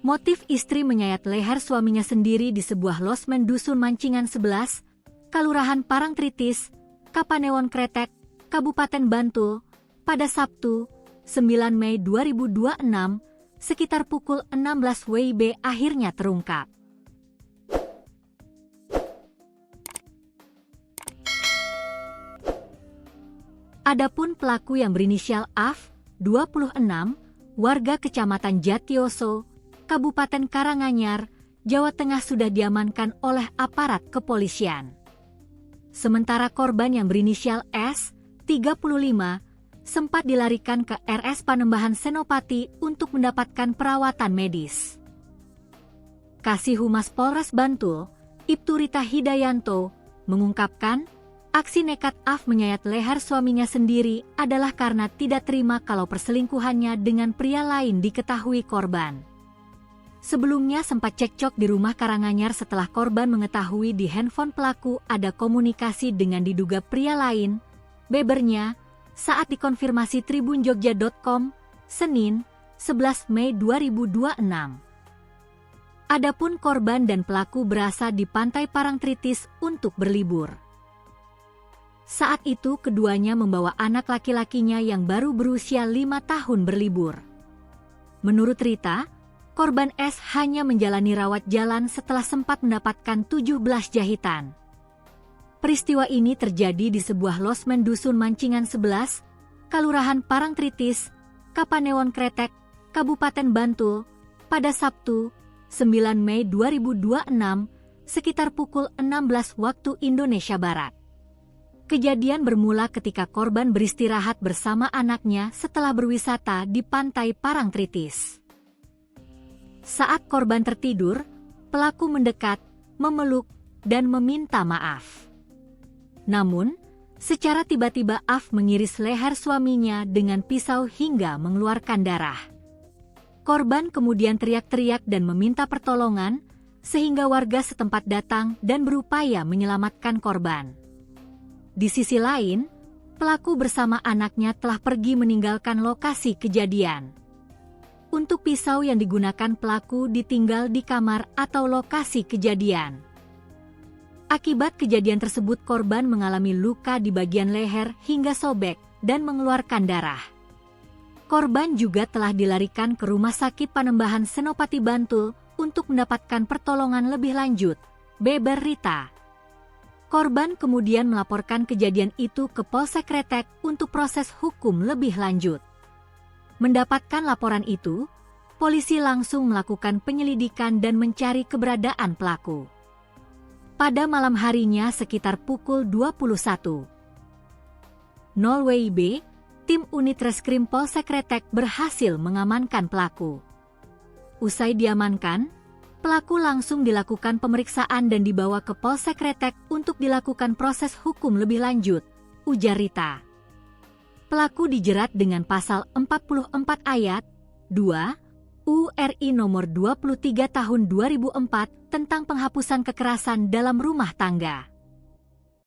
Motif istri menyayat leher suaminya sendiri di sebuah losmen Dusun Mancingan 11, Kalurahan Parangtritis, Kapanewon Kretek, Kabupaten Bantul, pada Sabtu, 9 Mei 2026, sekitar pukul 16 WIB akhirnya terungkap. Adapun pelaku yang berinisial AF, 26, warga Kecamatan Jatioso, Kabupaten Karanganyar, Jawa Tengah sudah diamankan oleh aparat kepolisian. Sementara korban yang berinisial S, 35, sempat dilarikan ke RS Panembahan Senopati untuk mendapatkan perawatan medis. Kasih Humas Polres Bantul, Ibtu Rita Hidayanto, mengungkapkan, aksi nekat AF menyayat leher suaminya sendiri adalah karena tidak terima kalau perselingkuhannya dengan pria lain diketahui korban. Sebelumnya sempat cekcok di rumah Karanganyar setelah korban mengetahui di handphone pelaku ada komunikasi dengan diduga pria lain, bebernya, saat dikonfirmasi tribunjogja.com, Senin, 11 Mei 2026. Adapun korban dan pelaku berasa di Pantai Parangtritis untuk berlibur. Saat itu keduanya membawa anak laki-lakinya yang baru berusia 5 tahun berlibur. Menurut Rita, korban S hanya menjalani rawat jalan setelah sempat mendapatkan 17 jahitan. Peristiwa ini terjadi di sebuah losmen Dusun Mancingan 11, Kalurahan Parangtritis, Kapanewon Kretek, Kabupaten Bantul, pada Sabtu, 9 Mei 2026, sekitar pukul 16 waktu Indonesia Barat. Kejadian bermula ketika korban beristirahat bersama anaknya setelah berwisata di Pantai Parangtritis. Saat korban tertidur, pelaku mendekat, memeluk, dan meminta maaf. Namun, secara tiba-tiba AF mengiris leher suaminya dengan pisau hingga mengeluarkan darah. Korban kemudian teriak-teriak dan meminta pertolongan, sehingga warga setempat datang dan berupaya menyelamatkan korban. Di sisi lain, pelaku bersama anaknya telah pergi meninggalkan lokasi kejadian. Untuk pisau yang digunakan pelaku ditinggal di kamar atau lokasi kejadian. Akibat kejadian tersebut korban mengalami luka di bagian leher hingga sobek dan mengeluarkan darah. Korban juga telah dilarikan ke Rumah Sakit Panembahan Senopati Bantul untuk mendapatkan pertolongan lebih lanjut, beber Rita. Korban kemudian melaporkan kejadian itu ke Polsek Kretek untuk proses hukum lebih lanjut. Mendapatkan laporan itu, polisi langsung melakukan penyelidikan dan mencari keberadaan pelaku. Pada malam harinya sekitar pukul 21.00 WIB, tim unit reskrim Polsek Kretek berhasil mengamankan pelaku. Usai diamankan, pelaku langsung dilakukan pemeriksaan dan dibawa ke Polsek Kretek untuk dilakukan proses hukum lebih lanjut, ujar Rita. Pelaku dijerat dengan pasal 44 ayat 2 URI nomor 23 tahun 2004 tentang penghapusan kekerasan dalam rumah tangga.